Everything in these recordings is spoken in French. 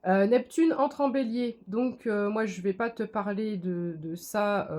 Neptune entre en Bélier, donc moi je vais pas te parler de ça,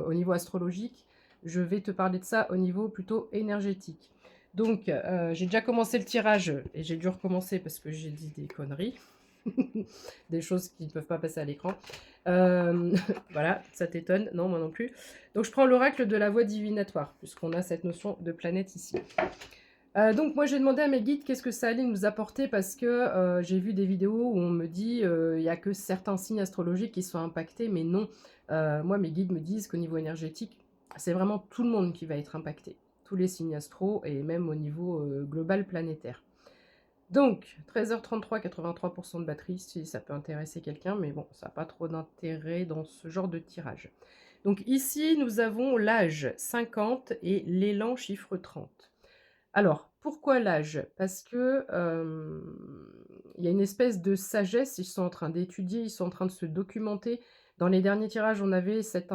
au niveau astrologique, je vais te parler de ça au niveau plutôt énergétique. Donc j'ai déjà commencé le tirage et j'ai dû recommencer parce que j'ai dit des conneries, des choses qui ne peuvent pas passer à l'écran. Voilà, ça t'étonne? Non, moi non plus. Donc je prends l'oracle de la voie divinatoire, puisqu'on a cette notion de planète ici. Donc moi j'ai demandé à mes guides qu'est-ce que ça allait nous apporter parce que j'ai vu des vidéos où on me dit il y a que certains signes astrologiques qui sont impactés, mais non. Moi mes guides me disent qu'au niveau énergétique, c'est vraiment tout le monde qui va être impacté. Tous les signes astro et même au niveau global planétaire. Donc 13h33, 83% de batterie, si ça peut intéresser quelqu'un, mais bon, ça n'a pas trop d'intérêt dans ce genre de tirage. Donc ici, nous avons l'âge 50 et l'élan chiffre 30. Alors, pourquoi l'âge? Parce que, il y a une espèce de sagesse, ils sont en train d'étudier, ils sont en train de se documenter. Dans les derniers tirages, on avait cette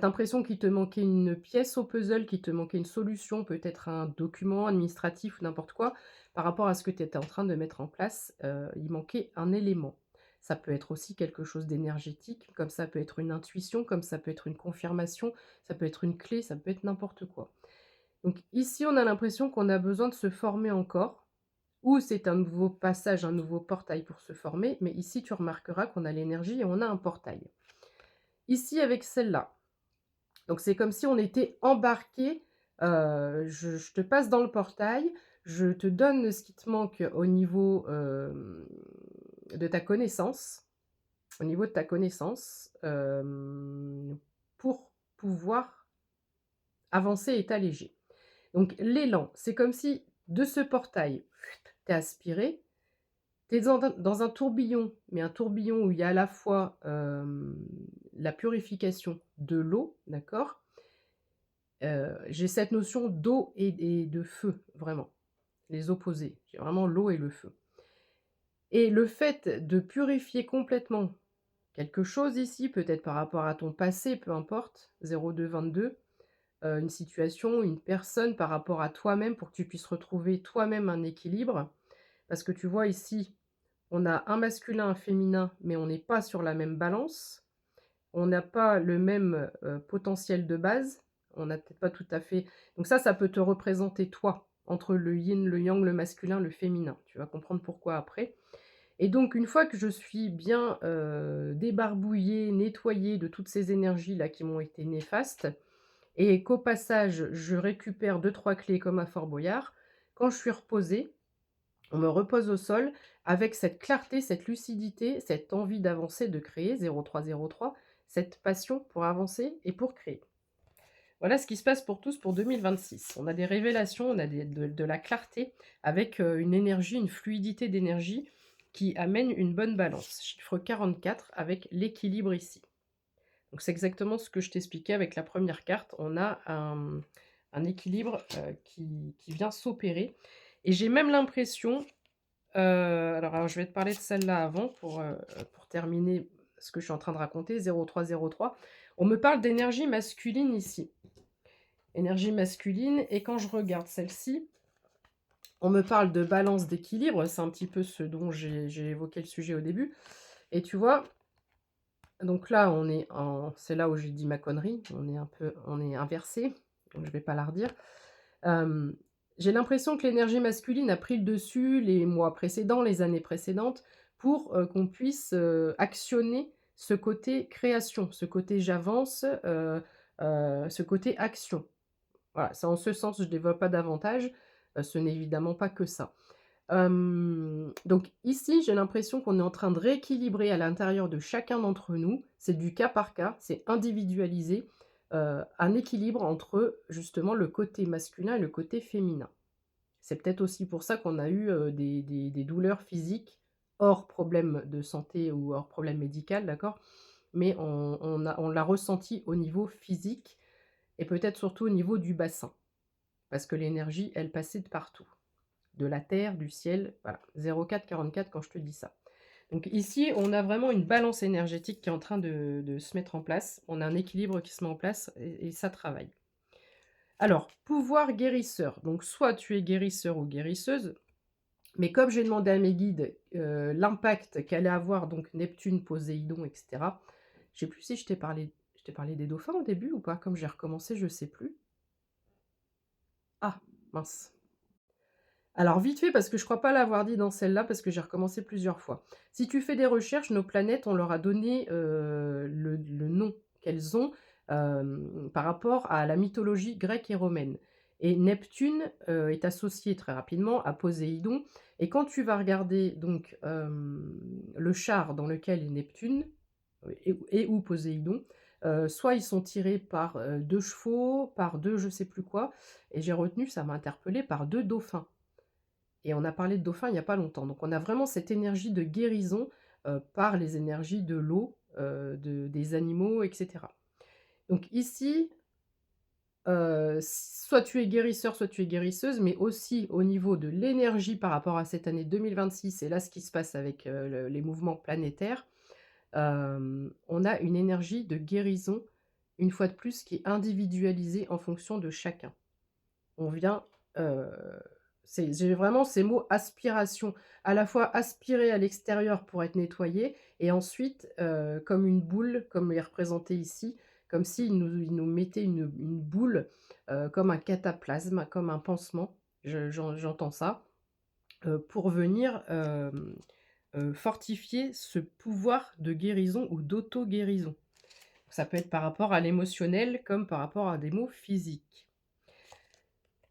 impression qu'il te manquait une pièce au puzzle, qu'il te manquait une solution, peut-être un document administratif ou n'importe quoi, par rapport à ce que tu étais en train de mettre en place, il manquait un élément. Ça peut être aussi quelque chose d'énergétique, comme ça peut être une intuition, comme ça peut être une confirmation, ça peut être une clé, ça peut être n'importe quoi. Donc ici, on a l'impression qu'on a besoin de se former encore, ou c'est un nouveau passage, un nouveau portail pour se former, mais ici, tu remarqueras qu'on a l'énergie et on a un portail. Ici, avec celle-là, donc c'est comme si on était embarqué, je te passe dans le portail, je te donne ce qui te manque au niveau, de ta connaissance, au niveau de ta connaissance, pour pouvoir avancer et t'alléger. Donc l'élan, c'est comme si de ce portail, tu es aspiré, tu es dans un tourbillon, mais un tourbillon où il y a à la fois, la purification de l'eau, d'accord? J'ai cette notion d'eau et de feu, vraiment, les opposés. J'ai vraiment l'eau et le feu. Et le fait de purifier complètement quelque chose ici, peut-être par rapport à ton passé, peu importe, 02-22, une situation, une personne par rapport à toi-même pour que tu puisses retrouver toi-même un équilibre. Parce que tu vois ici, on a un masculin, un féminin, mais on n'est pas sur la même balance. On n'a pas le même, potentiel de base. On n'a peut-être pas tout à fait donc ça peut te représenter toi, entre le yin, le yang, le masculin, le féminin. Tu vas comprendre pourquoi après. Et donc une fois que je suis bien, débarbouillée, nettoyée de toutes ces énergies-là qui m'ont été néfastes, et qu'au passage, je récupère deux trois clés comme à Fort Boyard. Quand je suis reposée, on me repose au sol avec cette clarté, cette lucidité, cette envie d'avancer, de créer, 0303, cette passion pour avancer et pour créer. Voilà ce qui se passe pour tous pour 2026. On a des révélations, on a de la clarté avec une énergie, une fluidité d'énergie qui amène une bonne balance. Chiffre 44 avec l'équilibre ici. Donc c'est exactement ce que je t'expliquais avec la première carte. On a un équilibre qui vient s'opérer. Et j'ai même l'impression, alors je vais te parler de celle-là avant pour terminer ce que je suis en train de raconter, 0303. On me parle d'énergie masculine ici. Énergie masculine, et quand je regarde celle-ci, on me parle de balance d'équilibre, c'est un petit peu ce dont j'ai évoqué le sujet au début. Et tu vois, donc là, c'est là où j'ai dit ma connerie, on est inversé, donc je vais pas la redire. J'ai l'impression que l'énergie masculine a pris le dessus les mois précédents, les années précédentes, pour qu'on puisse actionner ce côté création, ce côté j'avance, ce côté action. Voilà, c'est en ce sens, je ne développe pas davantage, ce n'est évidemment pas que ça. Donc ici, j'ai l'impression qu'on est en train de rééquilibrer à l'intérieur de chacun d'entre nous, c'est du cas par cas, c'est individualisé, un équilibre entre justement le côté masculin et le côté féminin. C'est peut-être aussi pour ça qu'on a eu, des douleurs physiques hors problème de santé ou hors problème médical, d'accord? Mais on l'a ressenti au niveau physique et peut-être surtout au niveau du bassin. Parce que l'énergie, elle passait de partout. De la terre, du ciel, voilà. 0444 quand je te dis ça. Donc ici, on a vraiment une balance énergétique qui est en train de se mettre en place. On a un équilibre qui se met en place et ça travaille. Alors, pouvoir guérisseur. Donc soit tu es guérisseur ou guérisseuse. Mais comme j'ai demandé à mes guides, l'impact qu'allait avoir donc Neptune, Poséidon et cetera, je sais plus si je t'ai parlé des dauphins au début ou pas? Comme j'ai recommencé, je sais plus. Ah, mince. Alors vite fait, parce que je crois pas l'avoir dit dans celle-là, parce que j'ai recommencé plusieurs fois. Si tu fais des recherches, nos planètes, on leur a donné, le nom qu'elles ont, par rapport à la mythologie grecque et romaine. Et Neptune, est associé très rapidement à Poséidon, et quand tu vas regarder donc, le char dans lequel est Neptune, et ou Poséidon, soit ils sont tirés par, 2 chevaux, par 2 je sais plus quoi, et j'ai retenu, ça m'a interpellée, par 2 dauphins. Et on a parlé de dauphins il n'y a pas longtemps. Donc on a vraiment cette énergie de guérison, par les énergies de l'eau, des animaux et cetera. Donc ici, soit tu es guérisseur, soit tu es guérisseuse, mais aussi au niveau de l'énergie par rapport à cette année 2026 et là ce qui se passe avec, les mouvements planétaires, on a une énergie de guérison, une fois de plus, qui est individualisée en fonction de chacun. On vient, heu, j'ai vraiment ces mots aspiration, à la fois aspirer à l'extérieur pour être nettoyé et ensuite, comme une boule, comme est représenté ici, comme s'il nous mettait une boule, comme un cataplasme, comme un pansement, j'entends ça, pour venir, fortifier ce pouvoir de guérison ou d'auto-guérison. Ça peut être par rapport à l'émotionnel comme par rapport à des mots physiques.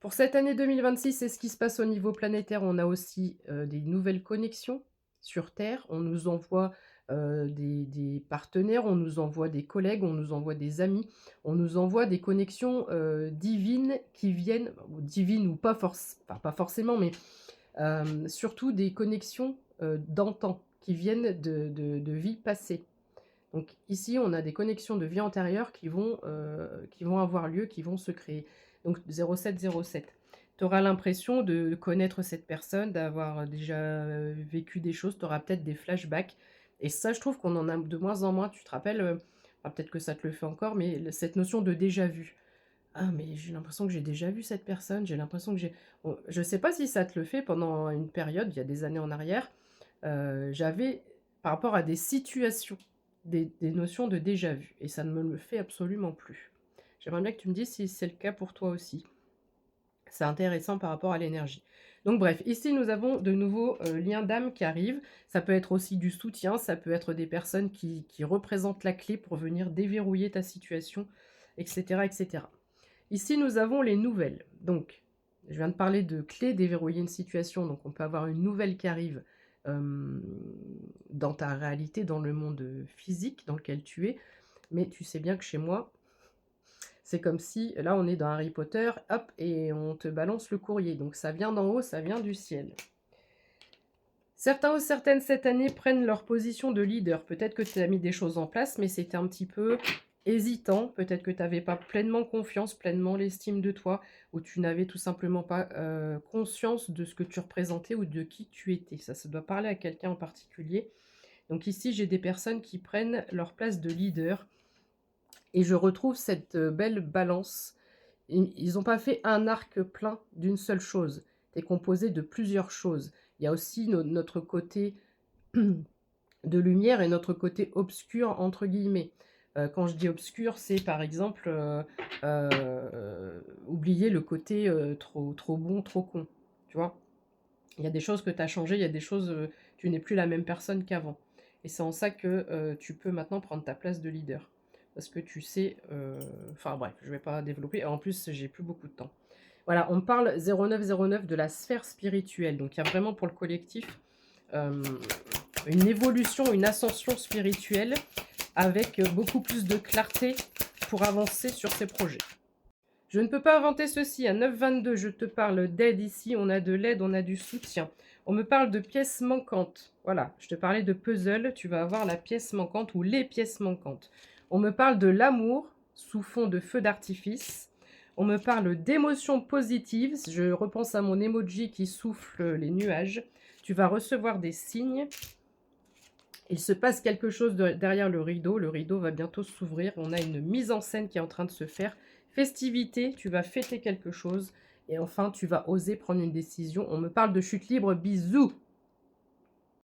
Pour cette année 2026, c'est ce qui se passe au niveau planétaire. On a aussi, des nouvelles connexions sur Terre. On nous envoie, des partenaires, on nous envoie des collègues, on nous envoie des amis, on nous envoie des connexions, divines qui viennent ou divines ou pas forcément, mais, surtout des connexions, d'antan, qui viennent de vies passées. Donc ici, on a des connexions de vie antérieure qui vont avoir lieu, qui vont se créer. Donc 0707. Tu auras l'impression de connaître cette personne, d'avoir déjà vécu des choses, tu auras peut-être des flashbacks. Et ça, je trouve qu'on en a de moins en moins. Tu te rappelles, enfin, peut-être que ça te le fait encore, mais cette notion de déjà vu. Ah, mais j'ai l'impression que j'ai déjà vu cette personne, j'ai l'impression que j'ai... Je ne sais pas si ça te le fait pendant une période, il y a des années en arrière, j'avais, par rapport à des situations, des notions de déjà vu, et ça ne me le fait absolument plus. J'aimerais bien que tu me dises si c'est le cas pour toi aussi. C'est intéressant par rapport à l'énergie. Donc bref, ici nous avons de nouveaux liens d'âme qui arrivent. Ça peut être aussi du soutien, ça peut être des personnes qui représentent la clé pour venir déverrouiller ta situation, etc., etc. Ici, nous avons les nouvelles. Donc, je viens de parler de clé déverrouiller une situation. Donc, on peut avoir une nouvelle qui arrive dans ta réalité, dans le monde physique dans lequel tu es. Mais tu sais bien que chez moi, c'est comme si, là, on est dans Harry Potter, hop, et on te balance le courrier. Donc, ça vient d'en haut, ça vient du ciel. Certains ou certaines cette année prennent leur position de leader. Peut-être que tu as mis des choses en place, mais c'était un petit peu hésitant. Peut-être que tu n'avais pas pleinement confiance, pleinement l'estime de toi, ou tu n'avais tout simplement pas conscience de ce que tu représentais ou de qui tu étais. Ça doit parler à quelqu'un en particulier. Donc ici, j'ai des personnes qui prennent leur place de leader et je retrouve cette belle balance. Ils n'ont pas fait un arc plein d'une seule chose. Tu es composé de plusieurs choses. Il y a aussi notre côté de lumière et notre côté obscur, entre guillemets. Quand je dis obscur, c'est par exemple oublier le côté trop bon, trop con. Tu vois, il y a des choses que tu as changées, il y a des choses, tu n'es plus la même personne qu'avant. Et c'est en ça que tu peux maintenant prendre ta place de leader. Parce que tu sais, enfin bref, je ne vais pas développer. En plus, j'ai plus beaucoup de temps. Voilà, on parle 0909 de la sphère spirituelle. Donc il y a vraiment pour le collectif une évolution, une ascension spirituelle avec beaucoup plus de clarté pour avancer sur ces projets. Je ne peux pas inventer ceci. À 9,22, je te parle d'aide ici. On a de l'aide, on a du soutien. On me parle de pièces manquantes. Voilà, je te parlais de puzzle. Tu vas avoir la pièce manquante ou les pièces manquantes. On me parle de l'amour sous fond de feu d'artifice. On me parle d'émotions positives. Je repense à mon emoji qui souffle les nuages. Tu vas recevoir des signes. Il se passe quelque chose derrière le rideau. Le rideau va bientôt s'ouvrir. On a une mise en scène qui est en train de se faire. Festivité, tu vas fêter quelque chose. et enfin tu vas oser prendre une décision. On me parle de chute libre, bisous!